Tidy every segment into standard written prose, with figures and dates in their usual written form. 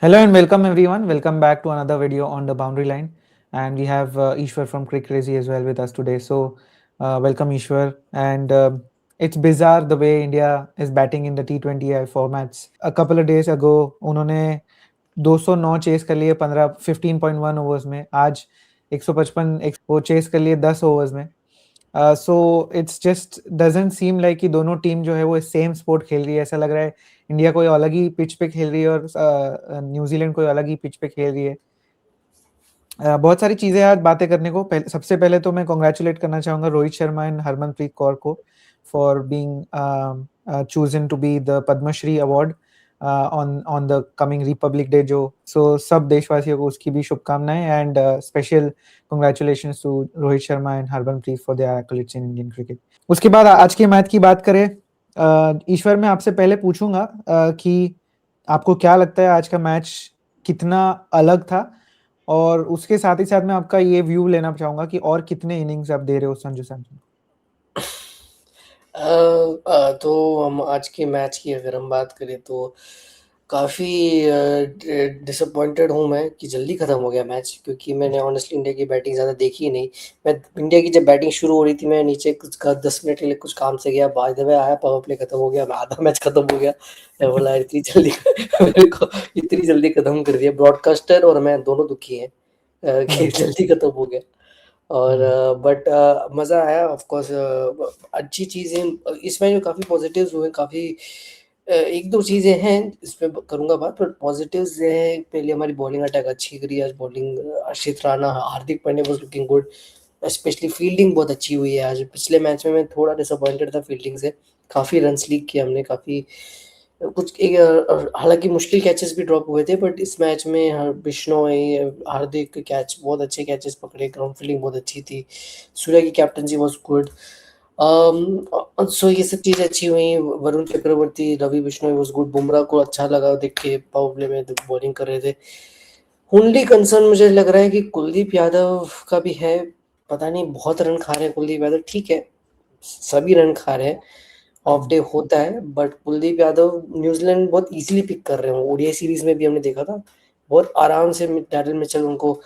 Hello and welcome everyone. Welcome back to another video on the boundary line. And we have Ishwar from Crick Crazy as well with us today. So, welcome Ishwar. And it's bizarre the way India is batting in the T20I formats. A couple of days ago, उन्होंने 209 chess कर लिए 15.1 overs में. आज 155 वो chess कर लिए 10 overs में. So it's just doesn't seem like कि दोनों टीम जो है वो सेम स्पोर्ट खेल रही है. ऐसा लग रहा है इंडिया कोई अलग ही पिच पे खेल रही है और न्यूजीलैंड कोई अलग ही पिच पे खेल रही है. बहुत सारी चीज़ें आज बातें करने को. सबसे पहले तो मैं कॉन्ग्रेचुलेट करना चाहूँगा रोहित शर्मा एंड हरमनप्रीत कौर को for being chosen to be the Padmashri award on the coming Republic Day. जो सब देशवासियों को उसकी भी शुभकामनाएं and special congratulations to Rohit Sharma and Harmanpreet for their accolades in Indian cricket. उसके बाद आज के मैच की बात करें. ईश्वर, मैं आपसे पहले पूछूंगा कि आपको क्या लगता है आज का मैच कितना अलग था, और उसके साथ ही साथ मैं आपका ये व्यू लेना चाहूंगा कि और कितने इनिंग्स आप दे रहे हो संजू सैमसन को. तो हम आज के मैच की अगर हम बात करें तो काफ़ी डिसअपॉइंटेड हूँ मैं कि जल्दी ख़त्म हो गया मैच, क्योंकि मैंने ऑनेस्टली इंडिया की बैटिंग ज़्यादा देखी ही नहीं. मैं इंडिया की जब बैटिंग शुरू हो रही थी, मैं नीचे कुछ का 10 मिनट के लिए कुछ काम से गया, बाय द वे आया, पावर प्ले ख़त्म हो गया, मैं आधा मैच ख़त्म हो गया. मैं बोला यार इतनी जल्दी मेरे को इतनी जल्दी ख़त्म कर दिया. ब्रॉडकास्टर और मैं दोनों दुखी हैं कि जल्दी ख़त्म हो गया. और बट मज़ा आया ऑफ कोर्स. अच्छी चीज़ें इसमें जो काफ़ी पॉजिटिव्स हुए, काफ़ी एक दो चीज़ें हैं इसमें करूँगा बात. पर पॉजिटिव्स ये हैं, पहले हमारी बॉलिंग अटैक अच्छी करी आज. Bowling Arshit Rana, Hardik Pandya was looking good. Specially fielding बहुत अच्छी हुई है आज. पिछले मैच में मैं थोड़ा डिसअपॉइंटेड था फील्डिंग से. काफ़ी रन्स लीक किए हमने, काफ़ी कुछ एक हालांकि मुश्किल कैचेस भी ड्रॉप हुए थे, बट इस मैच में बिश्नोई, हार्दिक के कैच, बहुत अच्छे कैचेस पकड़े. ग्राउंड फील्डिंग बहुत अच्छी थी. सूर्या की कैप्टनसी वाज गुड. सो ये सब चीज़ें अच्छी हुई. Varun Chakravarthy, Ravi Bishnoi was good. बुमराह को अच्छा लगा देख के पावर प्ले में बॉलिंग कर रहे थे. ओनली कंसर्न मुझे लग रहा है कि कुलदीप यादव का भी है. पता नहीं, बहुत रन खा रहे हैं कुलदीप यादव. ठीक है, सभी रन खा रहे हैं, ऑफ डे होता है, बट कुलदीप यादव न्यूजीलैंड बहुत इजीली पिक कर रहे हैं. ओडीआई सीरीज में भी हमने देखा था, बहुत आराम से डैरिल मिचेल उनको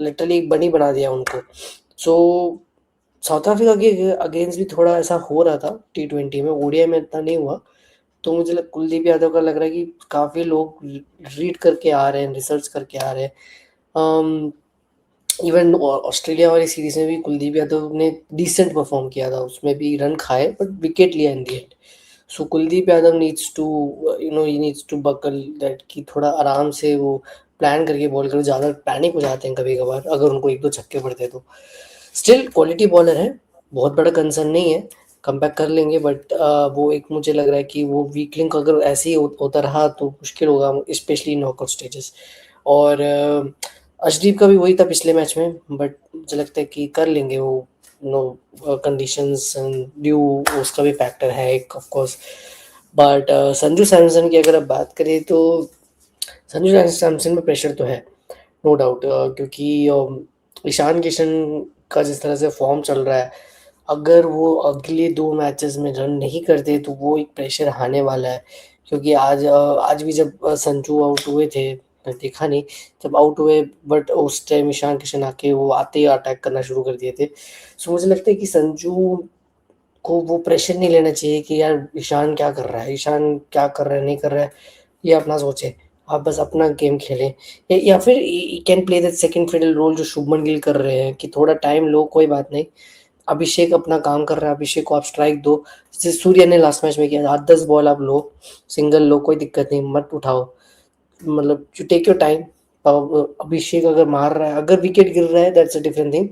लिटरली एक बनी बना दिया उनको. सो साउथ अफ्रीका के अगेंस्ट भी थोड़ा ऐसा हो रहा था T20 में. ओडीआई में इतना नहीं हुआ. तो मुझे कुलदीप यादव का लग रहा है कि काफ़ी लोग रीड करके आ रहे हैं, रिसर्च करके आ रहे हैं. इवन ऑस्ट्रेलिया वाली सीरीज में भी कुलदीप यादव ने डिसेंट परफॉर्म किया था. उसमें भी रन खाए बट विकेट लिया in the end. So Kuldeep Yadav needs to he needs to buckle that, कि थोड़ा आराम से वो प्लान करके बॉल करो. ज़्यादा पैनिक हो जाते हैं कभी कभार अगर उनको एक दो छक्के पड़ते हैं तो. स्टिल क्वालिटी बॉलर है, बहुत बड़ा कंसर्न नहीं है, कम बैक कर लेंगे. बट वो एक मुझे लग रहा है कि वो वीक लिंक अगर ऐसे ही होता रहा तो मुश्किल होगा, स्पेशली नॉकआउट स्टेजेस. और अर्शदीप का भी वही था पिछले मैच में, बट मुझे लगता है कि कर लेंगे वो. नो कंडीशंस एंड ड्यू, उसका भी फैक्टर है एक of course. But Sanju Samson की अगर आप बात करें तो संजू सैमसन में प्रेशर तो है, नो डाउट. क्योंकि ईशान किशन का जिस तरह से फॉर्म चल रहा है, अगर वो अगले 2 मैचेस में रन नहीं करते तो वो एक प्रेशर आने वाला है. क्योंकि आज भी जब संजू आउट हुए थे, मैं देखा नहीं जब आउट हुए, बट उस टाइम ईशान किशन आके वो आते ही अटैक करना शुरू कर दिए थे. सो मुझे लगता है कि संजू को वो प्रेशर नहीं लेना चाहिए कि यार ईशान क्या कर रहा है, ईशान क्या कर रहा है, नहीं कर रहा है, ये अपना सोचे. आप बस अपना गेम खेलें, या फिर can play that second fiddle role जो शुभमन गिल कर रहे हैं, कि थोड़ा टाइम लो, कोई बात नहीं. अभिषेक अपना काम कर रहा है, अभिषेक को आप स्ट्राइक दो, जैसे सूर्या ने लास्ट मैच में किया. 8-10 बॉल आप लो, सिंगल लो, कोई दिक्कत नहीं, मत उठाओ. मतलब यू टेक योर टाइम. अभिषेक अगर मार रहा है, अगर विकेट गिर रहा है that's a different thing,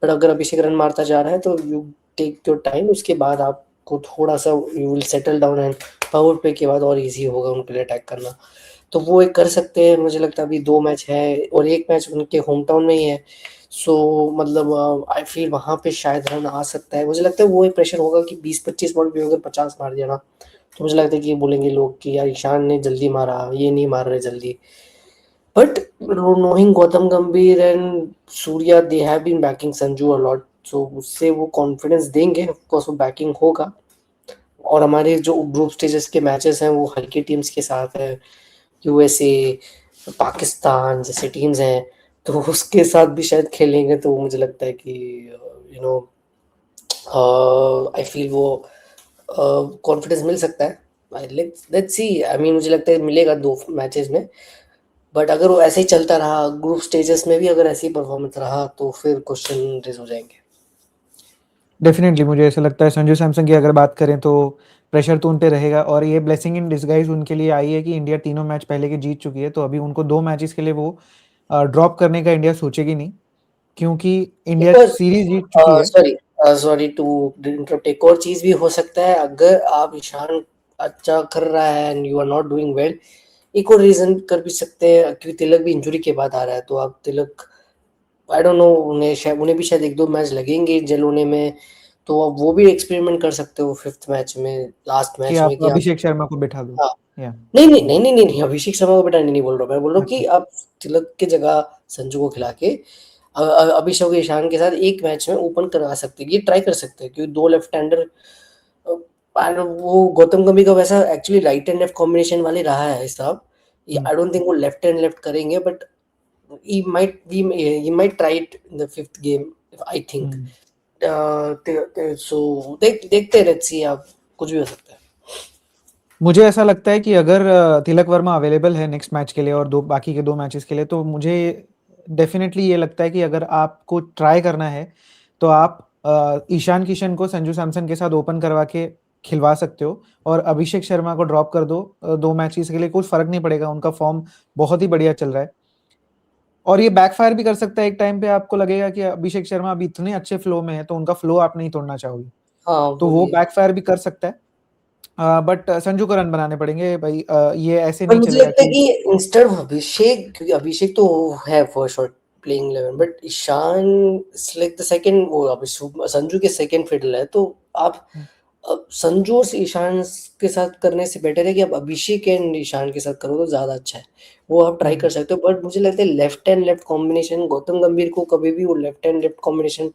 but अगर अभिषेक रन मारता जा रहा है तो यू टेक योर टाइम. उसके बाद आपको थोड़ा सा you will settle down, and power play के बाद और इजी होगा उनके लिए अटैक करना. तो वो एक कर सकते हैं. मुझे लगता है अभी 2 मैच है और एक मैच उनके होम टाउन में ही है. सो मतलब आई फील वहाँ पे शायद रन आ सकता है. मुझे लगता है वो एक प्रेशर होगा कि 20-25 बॉल पे अगर 50 मार दिया ना, तो मुझे लगता है कि ये बोलेंगे लोग कि यार ईशान ने जल्दी मारा, ये नहीं मार रहे जल्दी. But knowing Gautam Gambhir and Surya, they have been backing Sanju a lot. So उससे वो कॉन्फिडेंस देंगे, ऑफ कोर्स वो बैकिंग होगा. और हमारे जो ग्रुप स्टेजेस के मैचेस हैं वो हल्की टीम्स के साथ है. यूएसए, पाकिस्तान जैसे टीम्स हैं, तो उसके साथ भी शायद खेलेंगे, तो मुझे लगता है कि यू नो आई फील वो कॉन्फिडेंस मिल सकता है। लेट्स सी, आई मीन मुझे लगता है मिलेगा 2 मैचेस में, बट अगर वो ऐसे ही चलता रहा, ग्रुप स्टेजेस में भी अगर ऐसे ही परफॉर्मेंस रहा, तो फिर क्वेश्चन रेज़ हो जाएँगे। डेफिनेटली मुझे ऐसा लगता है संजू सैमसन की अगर बात करें तो प्रेशर तो उन पे रहेगा, और ये ब्लेसिंग इन डिसगाइज उनके लिए आई है कि इंडिया तीनों मैच पहले के जीत चुकी है, तो अभी उनको 2 मैचेस के लिए वो ड्रॉप करने का इंडिया सोचेगी नहीं, क्योंकि इंडिया एक और सीरीज जीत चुकी है। सॉरी टू इंटरप्ट, एक और चीज़ भी हो सकता है, अगर आप ईशान अच्छा कर रहा है and you are not doing well, एक और रीज़न कर भी सकते हैं, क्योंकि तिलक भी इंजरी के बाद आ रहा है, तो आप तिलक, आई डोंट नो, उन्हें भी शायद 1-2 मैच लगेंगे जेल होने में, तो अब वो भी एक्सपेरिमेंट कर सकते हो 5th मैच में, लास्ट कि मैच में, आप कि आप अभिषेक शर्मा को बिठा दो। हाँ। या नहीं, अभिषेक शर्मा को बैठाने नहीं बोल रहा हूँ, मैं बोल रहा हूँ कि अच्छा। आप तिलक की जगह संजू को खिला के अभिषेक ईशान के साथ एक मैच में ओपन करवा सकते हैं, ये ट्राई कर सकते हैं, क्योंकि 2 लेफ्ट हैंडर, वो गौतम गंभीर का वैसा actually right and left combination वाले रहा है हिसाब, ये हुँ, आई डोंट थिंक वो लेफ्ट एंड लेफ्ट करेंगे, but he might try it in the 5th game, I think. हुँ। सो देखते हैं, लेट्स सी, आप कुछ भी हो सकता है। मुझे ऐसा लगता है कि अगर तिलक वर्मा अवेलेबल है नेक्स्ट मैच के लिए और 2 बाकी के 2 मैचेस के लिए, तो मुझे डेफ़िनेटली ये लगता है कि अगर आपको ट्राई करना है, तो आप ईशान किशन को संजू सैमसन के साथ ओपन करवा के खिलवा सकते हो, और अभिषेक शर्मा को ड्रॉप कर दो 2 मैचेस के लिए, कुछ फ़र्क नहीं पड़ेगा, उनका फ़ॉर्म बहुत ही बढ़िया चल रहा है। और ये बैकफ़ायर भी कर सकता है, एक टाइम पे आपको लगेगा कि अभिषेक शर्मा अभी इतने अच्छे फ्लो में है, तो उनका फ्लो आप नहीं तोड़ना चाहोगे, हाँ, तो वो वो भी है। बैकफ़ायर भी कर सकता है। बट संजू को रन बनाने पड़ेंगे भाई, ये ऐसे पर नहीं मुझे चलेगा लगता है कि कि इंस्टेड ऑफ अभिषेक, क्योंकि अभिषेक तो है for shot playing 11, but Ishan is like the second, वो अभी संजू के सेकंड फिडल है, तो आप हुँ, अब संजू और ईशान के साथ करने से बेटर है कि आप अभिषेक एंड ईशान के साथ करो, तो ज़्यादा अच्छा है। वो आप ट्राई हुँ, कर सकते हो, बट मुझे लगता है left and left combination, Gautam गंभीर को कभी भी वो लेफ्ट एंड लेफ्ट कॉम्बिनेशन,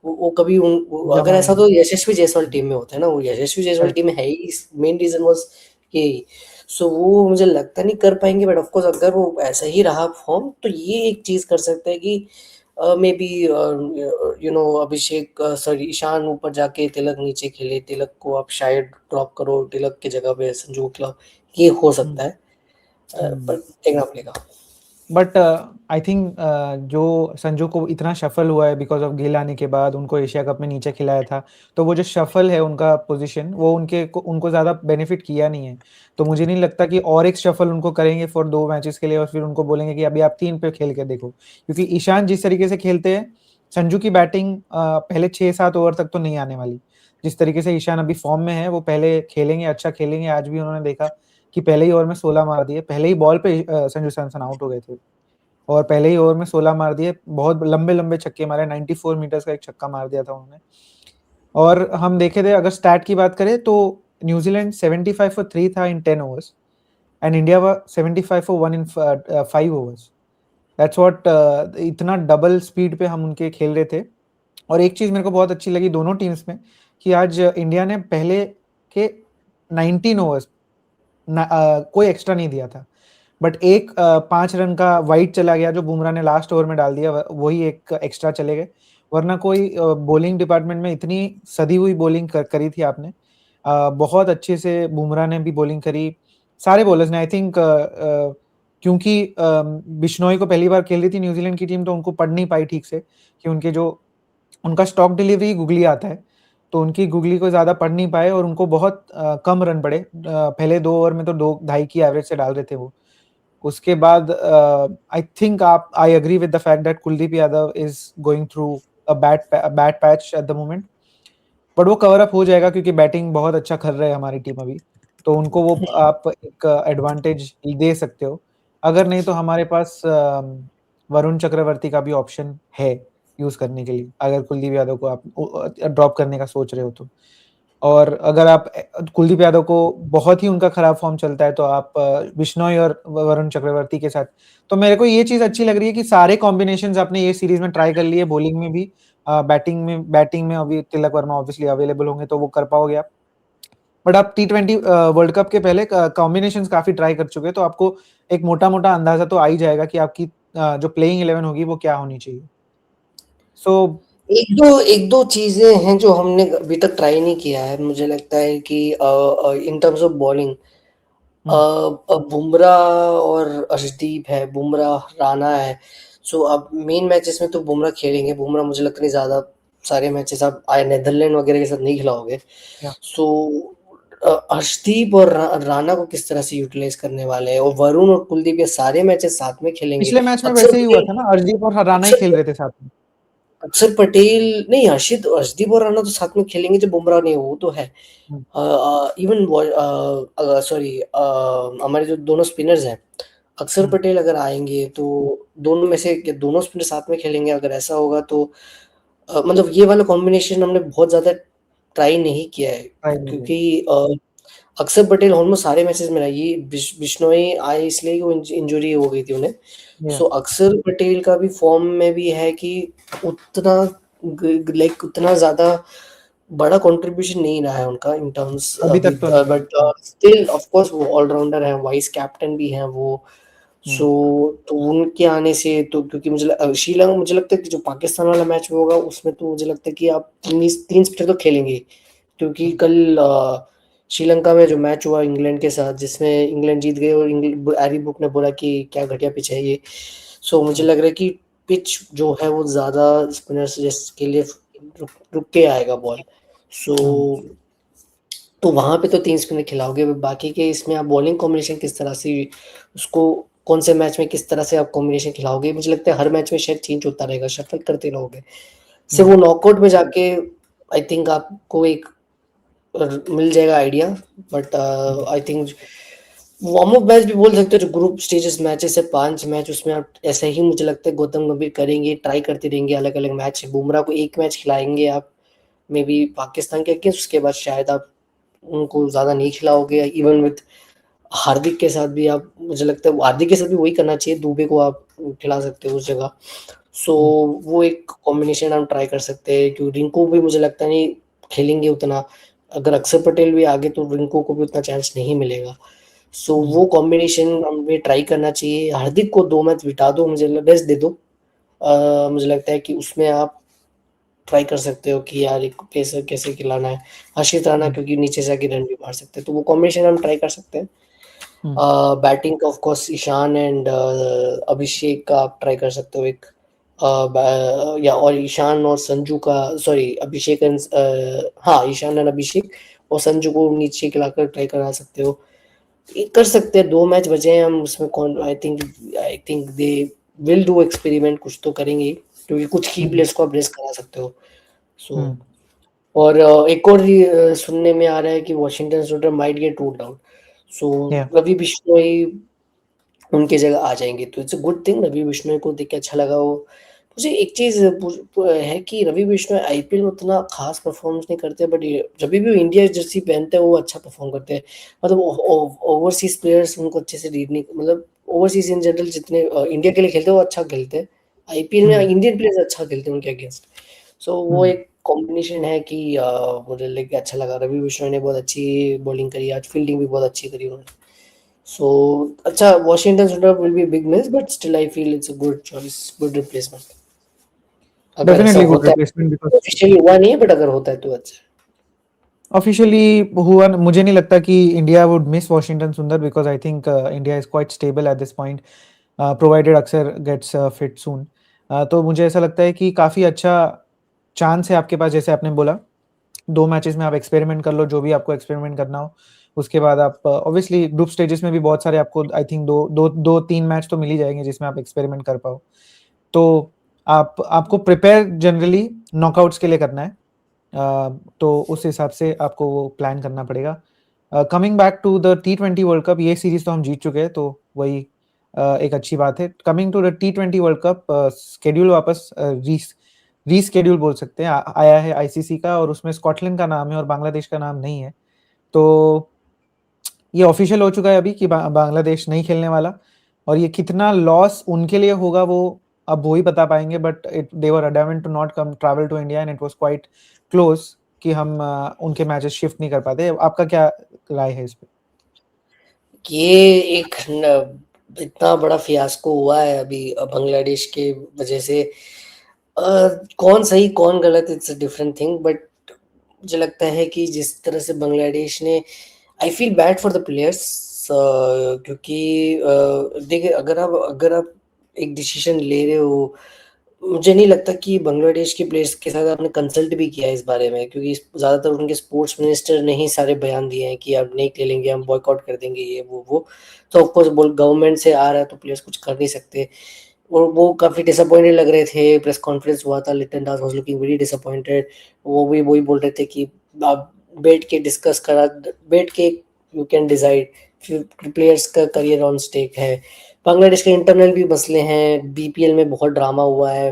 वो कभी अगर जमा ऐसा नहीं। तो यशस्वी जायसवाल हुँ, टीम में होता है ना, वो यशस्वी जायसवाल टीम करेक्ट। में है ही, मेन रीज़न वाज़ यही। सो वो मुझे लगता नहीं कर पाएँगे, बट ऑफ कोर्स अगर वो ऐसा ही रहा फ़ॉर्म, तो ये एक चीज़ कर सकते हैं कि मेबी अभिषेक, सॉरी, ईशान ऊपर जाके तिलक नीचे खेले, तिलक को आप शायद ड्रॉप करो, तिलक की जगह पे संजू को खिलाओ, ये हो हुँ, सकता है। पर हुँ। देखना पड़ेगा। बट आई थिंक जो संजू को इतना शफल हुआ है बिकॉज़ ऑफ गिल आने के बाद, उनको एशिया कप में नीचे खिलाया था, तो वो जो शफल है उनका पोज़ीशन, वो उनको ज़्यादा बेनिफिट किया नहीं है। तो मुझे नहीं लगता कि और एक शफल उनको करेंगे फॉर 2 मैचेस के लिए और फिर उनको बोलेंगे कि अभी आप 3 पे खेल के देखो। क्योंकि ईशान जिस तरीके से खेलते हैं, संजू की बैटिंग पहले 6-7 ओवर तक तो नहीं आने वाली। जिस तरीके से ईशान अभी फॉर्म में है, वो पहले खेलेंगे, अच्छा खेलेंगे। आज भी उन्होंने देखा कि पहले ही ओवर में 16 मार दिए, पहले ही बॉल पे संजू सैमसन आउट हो गए थे। और पहले ही ओवर में 16 मार दिए, बहुत लंबे-लंबे छक्के मारे, 94 मीटर्स का एक छक्का मार दिया था उन्होंने। और हम देखे थे, अगर स्टैट की बात करें तो न्यूजीलैंड 75 फॉर 3 था इन 10 ओवर्स एंड इंडिया वा 75 for 1 in 5 overs. That's what, इतना डबल स्पीड पे हम उनके खेल रहे थे। और एक चीज़ मेरे को बहुत अच्छी लगी दोनों टीम्स में, कि आज इंडिया ने पहले के 19 ओवर्स कोई एक्स्ट्रा नहीं दिया था। बट एक 5 रन का वाइड चला गया जो बुमराह ने लास्ट ओवर में डाल दिया, वही एक एक्स्ट्रा चले गए। वरना कोई बॉलिंग डिपार्टमेंट में इतनी सदी हुई बॉलिंग करी थी आपने। बहुत अच्छे से बुमराह ने भी बॉलिंग करी, सारे बॉलर्स ने आई थिंक, क्योंकि बिश्नोई को पहली बार खेल रही थी न्यूजीलैंड की टीम, तो उनको पढ़ नहीं पाई ठीक से कि उनका स्टॉक डिलीवरी गुगली आता है, तो उनकी गुगली को ज़्यादा पढ़ नहीं पाए और उनको बहुत कम रन पड़े। पहले 2 ओवर में तो 2 ढाई की एवरेज से डाल रहे थे वो। उसके बाद आई थिंक आप I agree with the fact that Kuldeep Yadav is going through a bad patch at the moment, but वो कवर अप हो जाएगा क्योंकि बैटिंग बहुत अच्छा कर रहे है हमारी टीम अभी, तो उनको वो आप एक एडवांटेज दे सकते हो। अगर नहीं तो हमारे पास वरुण चक्रवर्ती का भी ऑप्शन है यूज़ करने के लिए, अगर कुलदीप यादव को आप ड्रॉप करने का सोच रहे हो तो। और अगर आप कुलदीप यादव को बहुत ही उनका खराब फॉर्म चलता है, तो आप बिश्नोई और वरुण चक्रवर्ती के साथ, तो मेरे को ये चीज़ अच्छी लग रही है कि सारे कॉम्बिनेशंस आपने ये सीरीज़ में ट्राई कर लिए, बॉलिंग में भी, बैटिंग में अभी तिलक वर्मा ऑब्वियसली अवेलेबल होंगे तो वो कर पाओगे आप। बट आप T20 वर्ल्ड कप के पहले कॉम्बिनेशंस काफी ट्राई कर चुके हैं, तो आपको एक मोटा-मोटा अंदाजा तो आ ही जाएगा कि आपकी जो प्लेइंग 11 होगी वो क्या होनी चाहिए। सो एक दो चीज़ें हैं जो हमने अभी तक ट्राई नहीं किया है। मुझे लगता है कि in terms of bowling Bumrah और अर्शदीप है, बुमराह, राणा है। सो अब मेन मैचेस में तो बुमराह खेलेंगे। बुमराह मुझे लगता नहीं ज़्यादा सारे मैचेस आप नीदरलैंड वगैरह के साथ नहीं खिलाओगे। या सो अर्शदीप और राणा को किस तरह से यूटिलाइज करने वाले हैं, और वरुण और कुलदीप ये सारे मैचेस साथ में खेलेंगे। पिछले मैच में अक्सर वैसे ही हुआ पटेल था ना, अर्शदीप और राणा ही खेल अक्सर रहे थे साथ में। अक्षर पटेल नहीं, अर्शदीप और राणा तो साथ में खेलेंगे जब बुमराह नहीं हो, वो तो है। हुँ, इवन सॉरी, हमारे जो दोनों स्पिनर्स हैं, अक्षर हुँ, पटेल अगर आएँगे तो दोनों में से दोनों स्पिनर साथ में खेलेंगे। अगर ऐसा होगा तो मतलब ये वाला कॉम्बिनेशन हमने बहुत ज़्यादा ट्राई नहीं किया है, ट्राई नहीं किया। क्योंकि अक्षर पटेल ऑलमोस्ट सारे मैचेस में रहा। ये बिश्नोई आए इसलिए कि वो इंजरी हो गई थी उन्हें। या सो अक्षर पटेल का भी फॉर्म में भी है कि उतना लाइक उतना ज़्यादा बड़ा कंट्रीब्यूशन नहीं रहा है उनका इन टर्म्स अभी अभी, तक तो नहीं है। बट स्टिल ऑफ कोर्स वो ऑलराउंडर है, वाइस कैप्टन भी हैं वो। हुँ, सो तो उनके आने से तो, क्योंकि श्रीलंका, मुझे लगता है कि जो पाकिस्तान वाला मैच होगा उसमें तो मुझे लगता है कि आप तीन स्पिनर तो खेलेंगे ही। क्योंकि हुँ, कल श्रीलंका में जो मैच हुआ इंग्लैंड के साथ, जिसमें इंग्लैंड जीत गए और हैरी ब्रूक ने बोला कि क्या घटिया पिच है ये। सो मुझे हुँ, लग रहा है कि पिच जो है वो ज़्यादा स्पिनर्स के लिए रुक रुक के आएगा बॉल। सो हुँ, तो वहाँ पे तो 3 स्पिनर खिलाओगे, बाकी के इसमें आप बॉलिंग कॉम्बिनेशन किस तरह से उसको कौन से मैच में किस तरह से आप कॉम्बिनेशन खिलाओगे, मुझे लगता है हर मैच में शायद चेंज होता रहेगा, शफल करते रहोगे। सिर्फ हुँ, वो नॉकआउट में जाके आई थिंक आपको एक मिल जाएगा idea. But hmm, I think warm up match भी बोल सकते हो, जो ग्रुप स्टेजेस मैचेस है 5 मैच, उसमें आप ऐसे ही मुझे लगता है गौतम गंभीर करेंगे, ट्राई करते रहेंगे अलग-अलग मैच। बुमराह को 1 मैच खिलाएँगे आप, मे बी पाकिस्तान के अगेंस्ट, उसके बाद शायद आप उनको ज़्यादा नहीं खिलाओगे। इवन विद हार्दिक के साथ भी आप, मुझे लगता है हार्दिक के साथ भी वही करना चाहिए, दुबे को आप खिला सकते हो उस जगह। सो हुँ, वो एक कॉम्बिनेशन हम ट्राई कर सकते हैं, क्योंकि रिंकू भी मुझे लगता नहीं खेलेंगे उतना। अगर अक्षर पटेल भी आगे तो रिंकू को भी उतना चांस नहीं मिलेगा। सो हुँ, वो कॉम्बिनेशन हमें ट्राई करना चाहिए। हार्दिक को 2 मैच बिता दो, मुझे रेस्ट दे दो। मुझे लगता है कि उसमें आप ट्राई कर सकते हो कि यार एक पेसर कैसे खिलाना है। हर्षित राणा हुँ, क्योंकि नीचे से आके रन भी मार सकते हैं, तो वो कॉम्बिनेशन हम ट्राई कर सकते हैं। हुँ, batting of course Ishan and Abhishek का आप ट्राई कर सकते हो एक, या और ईशान और संजू का, सॉरी अभिषेक एंड हाँ, ईशान एंड अभिषेक और संजू को नीचे खिलाकर ट्राई करा सकते हो। ये कर सकते हैं। 2 मैच बचे हैं, हम उसमें कौन I think they will do experiment, कुछ तो करेंगे ही, क्योंकि कुछ की हुँ, प्लेयर्स को आप रेस्ट करा सकते हो। सो हुँ, और एक और सुनने में आ रहा है कि Washington Sundar might get ruled out. So या रवि बिश्नोई उनकी जगह आ जाएँगे, तो it's a good thing. Ravi Bishnoi को देख के अच्छा लगा वो। मुझे एक चीज़ है कि रवि बिश्नोई आईपीएल में उतना ख़ास परफ़ॉर्मेंस नहीं करते, बट ये जब भी वो इंडिया जर्सी पहनते हैं वो अच्छा परफ़ॉर्म करते हैं। मतलब ओवरसीज़ प्लेयर्स उनको अच्छे से रीड नहीं, मतलब ओवरसीज़ इन जनरल जितने इंडिया के लिए खेलते हैं वो अच्छा खेलते हैं। आईपीएल में हुँ, इंडियन प्लेयर्स अच्छा खेलते हैं उनके अगेंस्ट। सो वो हुँ, एक कॉम्बिनेशन है कि मुझे लेके अच्छा लगा। रवि बिश्नोई ने बहुत अच्छी बॉलिंग करी आज, फील्डिंग भी बहुत अच्छी करी उन्होंने। So, अच्छा, Washington Sundar will be a big miss, but still I feel it's a good choice, good replacement. अगर ऐसा डेफिनिटली गुड होता है, रिप्लेसमेंट बिकॉज़ ऑफिशियली हुआ नहीं है, बट अगर होता है तो अच्छा है। ऑफिशियली हुआ मुझे नहीं लगता कि इंडिया वुड मिस वॉशिंगटन सुंदर because I think India is quite stable at this point provided अक्षर गेट्स फिट सून। तो मुझे ऐसा लगता है कि काफ़ी अच्छा चांस है आपके पास, जैसे आपने बोला 2 मैचेस में आप एक्सपेरिमेंट कर लो, जो भी आपको एक्सपेरिमेंट करना हो। उसके बाद आप ऑब्वियसली ग्रुप स्टेजेस में भी बहुत सारे आपको आई थिंक 2-3 मैच तो मिल ही जाएँगे जिसमें आप एक्सपेरिमेंट कर पाओ। तो आपको प्रिपेयर जनरली नॉकआउट्स के लिए करना है। तो उस हिसाब से आपको वो प्लान करना पड़ेगा। कमिंग बैक टू द टी20 वर्ल्ड कप, ये सीरीज़ तो हम जीत चुके हैं, तो वही एक अच्छी बात है। कमिंग टू द टी20 वर्ल्ड कप, शेड्यूल वापस रीशेड्यूल बोल सकते हैं, आया है आईसीसी का, और उसमें स्कॉटलैंड का नाम है और बांग्लादेश का नाम नहीं है। तो ये ऑफिशियल हो चुका है अभी कि बांग्लादेश नहीं खेलने वाला, और ये कितना लॉस उनके लिए होगा वो अब वो ही बता पाएँगे, but it they were adamant to not come travel to India and it was quite close. कि हम उनके मैचेस शिफ्ट नहीं कर पाते? आपका क्या राय है इस पे? ये एक इतना बड़ा फियास्को हुआ है अभी बांग्लादेश के वजह से। कौन सही कौन गलत it's a different thing, but मुझे लगता है कि जिस तरह से बांग्लादेश ने, आई feel bad for the players, क्योंकि देखिए अगर आप एक डिसीजन ले रहे हो, मुझे नहीं लगता कि बांग्लादेश के प्लेयर्स के साथ आपने कंसल्ट भी किया है इस बारे में, क्योंकि ज़्यादातर उनके स्पोर्ट्स मिनिस्टर ने ही सारे बयान दिए हैं कि अब नहीं खेलेंगे, हम बॉयकॉट कर देंगे, ये वो। तो ऑफकोर्स गवर्नमेंट से आ रहा है तो प्लेयर्स कुछ कर नहीं सकते। और वो काफ़ी डिसअपॉइंटेड लग रहे थे, प्रेस कॉन्फ्रेंस हुआ था, लिटन दास वाज लुकिंग वेरी डिसअपॉइंटेड। वो भी वही बोल रहे थे कि आप बैठ के यू कैन डिसाइड, प्लेयर्स का करियर ऑन स्टेक है। बांग्लादेश के इंटरनल भी मसले हैं, बीपीएल में बहुत ड्रामा हुआ है,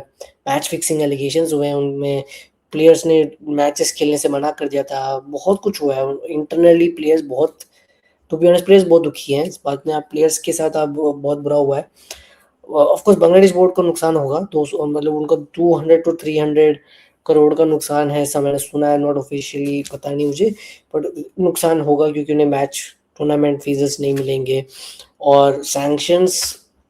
मैच फिक्सिंग एलिगेशंस हुए हैं उनमें, प्लेयर्स ने मैचेस खेलने से मना कर दिया था, बहुत कुछ हुआ है इंटरनली। प्लेयर्स बहुत, टू बी ऑनेस्ट प्लेयर्स बहुत दुखी हैं इस बात में, आप प्लेयर्स के साथ आप बहुत बुरा हुआ है। ऑफ कोर्स बांग्लादेश बोर्ड को नुकसान होगा, तो मतलब उनका 200 टू 300 करोड़ का नुकसान है, ऐसा मैंने सुना है, नॉट ऑफिशियली पता नहीं मुझे, बट नुकसान होगा क्योंकि उन्हें मैच टूर्नामेंट फीसेस नहीं मिलेंगे। और सैंक्शंस,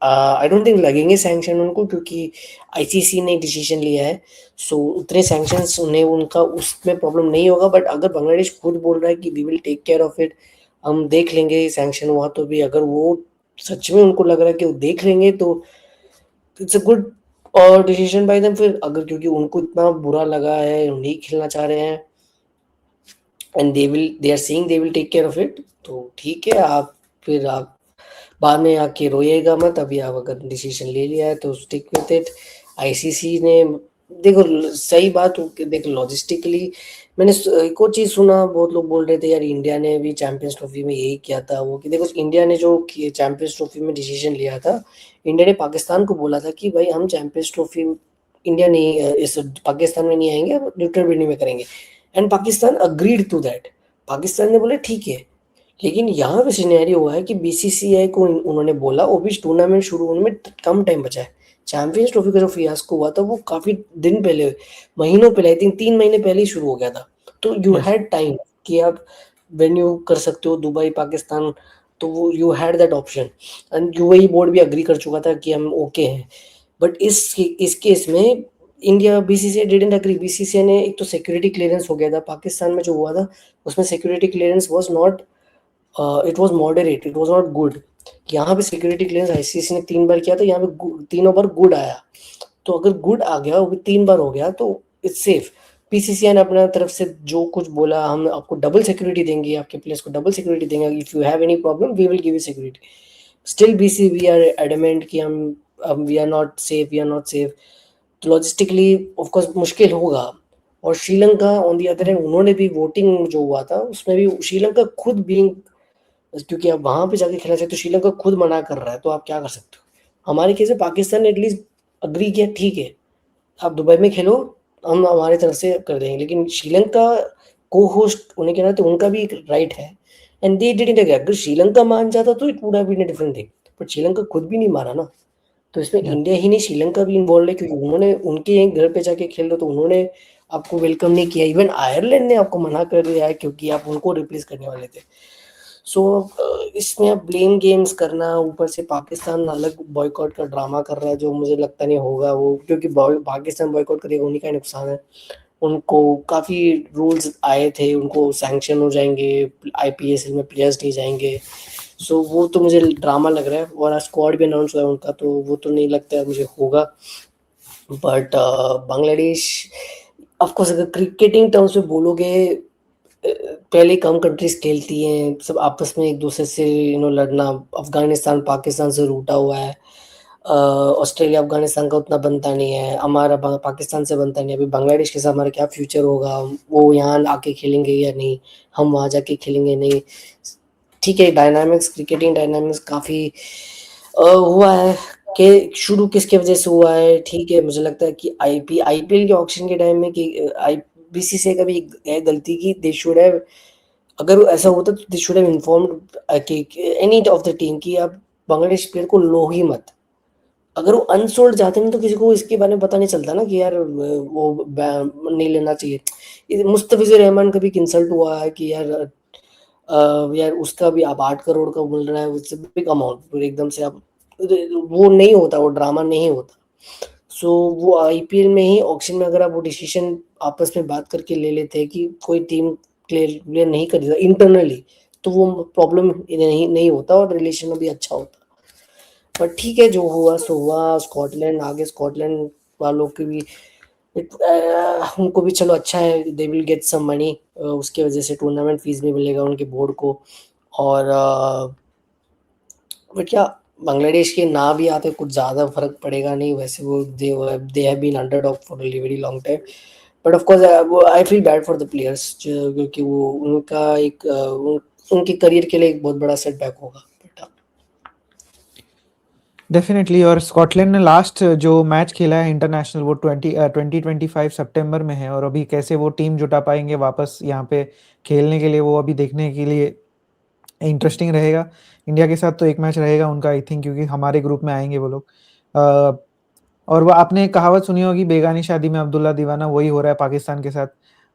आई डोंट थिंक लगेंगे सैंक्शन उनको, क्योंकि आईसीसी ने डिसीजन लिया है, सो उतने सैंक्शंस उन्हें, उनका उसमें प्रॉब्लम नहीं होगा। बट अगर बांग्लादेश खुद बोल रहा है कि we will take care of it, हम देख लेंगे सैंक्शन हुआ तो भी, अगर वो सच में उनको लग रहा है कि वो देख लेंगे, तो इट्स अ गुड और डिसीजन बाय देम। फिर अगर क्योंकि उनको इतना बुरा लगा है, नहीं खेलना चाह रहे हैं, and they are saying they will take care of it, तो ठीक है। आप बाद में आके रोइएगा मत, अभी आप अगर डिसीजन ले लिया है तो स्टिक विथ इट। आईसीसी ने, देखो सही बात देखो लॉजिस्टिकली, मैंने एक और चीज़ सुना, बहुत लोग बोल रहे थे यार इंडिया ने भी चैंपियंस ट्रॉफी में यही किया था, वो कि देखो इंडिया ने जो चैंपियंस ट्रॉफी में डिसीजन लिया था, इंडिया ने पाकिस्तान को बोला था कि भाई हम चैंपियंस ट्रॉफी, इंडिया नहीं इस पाकिस्तान में नहीं आएंगे, हम न्यूट्रल वेन्यू में करेंगे। And Pakistan agreed to that, Pakistan ने बोला ठीक है। लेकिन यहाँ पे सिनेरियो हुआ है कि बीसीसीआई को उन्होंने बोला, वो भी टूर्नामेंट शुरू होने में कम टाइम बचा है। चैंपियंस ट्रॉफी का जो फियास्को हुआ था वो काफी दिन पहले, महीनों पहले, आई थिंक 3 महीने पहले ही शुरू हो गया था। तो यू यस। हैड टाइम कि आप वेन्यू कर सकते हो दुबई, पाकिस्तान, तो वो you had that option. And UAE board भी अग्री कर चुका था कि हम ओके हैं। बट इस केस में India, BCCI didn't agree. BCCI ने, एक तो सिक्योरिटी क्लियरेंस हो गया था पाकिस्तान में जो हुआ था, उसमें security clearance was not, it was moderate, it was not good. यहाँ पे सिक्योरिटी क्लियरेंस आईसीसी ने 3 बार किया था, यहाँ पे तीनों बार गुड आया। तो अगर गुड आ गया, वो भी 3 बार हो गया, तो इट्स सेफ। पीसीसीआई ने अपने तरफ से जो कुछ बोला, हम आपको डबल सिक्योरिटी देंगे, आपके प्लेयर्स को डबल सिक्योरिटी देंगे, if you have any problem we will give you security. Still BC we are adamant कि हम we are not safe, we are not safe. तो लॉजिस्टिकली ऑफ कोर्स मुश्किल होगा। और Sri Lanka on the other hand, उन्होंने भी voting जो हुआ था उसमें भी श्रीलंका खुद बीइंग, क्योंकि आप वहां पे जाके खेलना चाहते हो, श्रीलंका खुद मना कर रहा है, तो आप क्या कर सकते हो। हमारे केस में पाकिस्तान ने एटलीस्ट अग्री किया, ठीक है आप दुबई में खेलो, हम हमारी तरफ से कर देंगे। लेकिन श्रीलंका को होस्ट होने के नाते उनका भी एक राइट है, एंड दे डिडंट एग्री। अगर श्रीलंका मान जाता तो it would have been a different thing, but Sri Lanka खुद भी नहीं मारा ना। तो इसमें यस। इंडिया ही नहीं, श्रीलंका भी इन्वॉल्व है, क्योंकि उन्होंने उनके घर पे जाके खेल रहे, तो उन्होंने आपको वेलकम नहीं किया। इवन आयरलैंड ने आपको मना कर दिया है क्योंकि आप उनको रिप्लेस करने वाले थे। सो इसमें अब ब्लेम गेम्स करना, ऊपर से पाकिस्तान अलग बॉयकॉट का ड्रामा कर रहा है, जो मुझे लगता नहीं होगा वो, क्योंकि पाकिस्तान बॉयकॉट करेगा उन्हीं का नुकसान है। उनको काफ़ी रूल्स आए थे, उनको सैंक्शन हो जाएंगे, आईपीएल में प्लेयर्स नहीं जाएंगे। सो वो तो मुझे ड्रामा लग रहा है, और आज स्क्वाड भी अनाउंस हुआ है उनका, तो वो तो नहीं लगता है मुझे होगा। बट बांग्लादेश, ऑफकोर्स अगर क्रिकेटिंग टर्म्स में बोलोगे, पहले कम कंट्रीज खेलती हैं, सब आपस में एक दूसरे से लड़ना, अफगानिस्तान पाकिस्तान से रूठा हुआ है। ऑस्ट्रेलिया अफगानिस्तान का उतना बनता नहीं है, हमारा पाकिस्तान से बनता नहीं है। अभी बांग्लादेश के साथ हमारा क्या फ्यूचर होगा, वो यहाँ आके खेलेंगे या नहीं, हम वहाँ जाके खेलेंगे नहीं। ठीक है, डायनामिक्स, क्रिकेटिंग डायनामिक्स काफ़ी हुआ है, कि शुरू किसके वजह से हुआ है। ठीक है, मुझे लगता है कि आईपीएल के ऑक्शन के टाइम में कि आई बीसीसीआई का भी है गलती की, दे शुड हैव, अगर ऐसा होता तो दे शुड हैव इन्फॉर्म्ड कि एनी ऑफ द टीम कि आप बांग्लादेश प्लेयर को लो ही मत, अगर वो अनसोल्ड जाते ना तो किसी को इसके बारे में पता नहीं चलता ना कि यार वो नहीं लेना चाहिए। मुस्तफिजुर रहमान का भी इंसल्ट हुआ है कि यार उसका भी आप 8 करोड़ का मिल रहा है, उससे बिग अमाउंट एकदम से आप, वो नहीं होता, वो ड्रामा नहीं होता। सो वो आईपीएल में ही ऑक्शन में अगर आप वो डिसीजन आपस में बात करके ले लेते हैं कि कोई टीम क्लियर नहीं खरीदा इंटरनली, तो वो प्रॉब्लम नहीं होता और रिलेशन भी अच्छा होता। पर ठीक है, जो हुआ सो हुआ। स्कॉटलैंड आगे, स्कॉटलैंड वालों की भी उनको भी चलो अच्छा है, they will get some money, उसके वजह से टूर्नामेंट फीस भी मिलेगा उनके बोर्ड को। और बट क्या, बांग्लादेश के ना भी आते कुछ ज़्यादा फर्क पड़ेगा नहीं, वैसे वो they have been underdog for a very long time. But of course I feel bad for the players, क्योंकि वो उनका एक उनके करियर के लिए एक बहुत बड़ा सेटबैक होगा। डेफिनेटली। और स्कॉटलैंड ने लास्ट जो मैच खेला है इंटरनेशनल वो 2025 सितंबर में है, और अभी कैसे वो टीम जुटा पाएंगे वापस यहाँ पे खेलने के लिए, वो अभी देखने के लिए इंटरेस्टिंग रहेगा। इंडिया के साथ तो एक मैच रहेगा उनका आई थिंक, क्योंकि हमारे ग्रुप में आएंगे वो लोग। और वो आपने कहावत सुनी होगी, बेगानी शादी में अब्दुल्ला दीवाना, वही हो रहा है पाकिस्तान के साथ।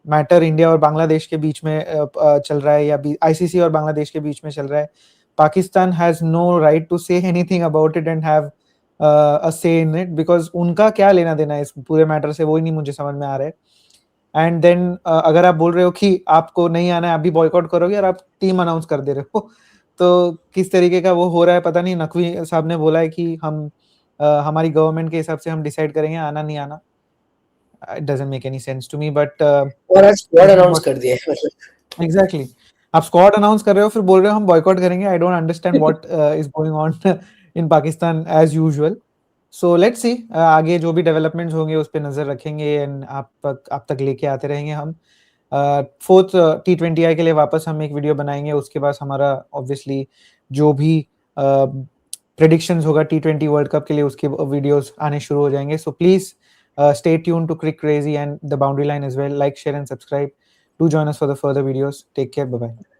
मैटर इंडिया और बांग्लादेश के बीच में चल रहा है, या आईसीसी और बांग्लादेश के बीच में चल रहा है। Pakistan has no right to say anything about it and have a say in it, because उनका क्या लेना देना है इस पूरे मैटर से, वो ही नहीं मुझे समझ में आ रहा है। एंड देन अगर आप बोल रहे हो कि आपको नहीं आना है, आप भी बॉयकॉट करोगे और आप टीम अनाउंस कर दे रहे हो तो किस तरीके का वो हो रहा है पता नहीं। नकवी साहब ने बोला है कि हम हमारी गवर्नमेंट के हिसाब से हम डिसाइड करेंगे आना नहीं आना। It doesn't make any sense to me, but और आज squad this is announce what कर दिया है मतलब। एग्जैक्टली। आप स्क्वाड अनाउंस कर रहे हो फिर बोल रहे हो हम बॉयकॉट करेंगे। I don't understand what is going on in Pakistan as usual. So let's see, आगे जो भी डेवलपमेंट्स होंगे उस पर नजर रखेंगे एंड आप तक लेके आते रहेंगे हम। फोर्थ T20I के लिए वापस हम एक वीडियो बनाएंगे, उसके बाद हमारा ऑब्वियसली जो भी प्रेडिक्शंस होगा T20 वर्ल्ड कप के लिए, उसके वीडियोस आने शुरू हो जाएंगे। So please stay tuned to Crick Crazy and the Boundary Line as well. Like, share and subscribe. Do join us for the further videos. Take care. Bye bye.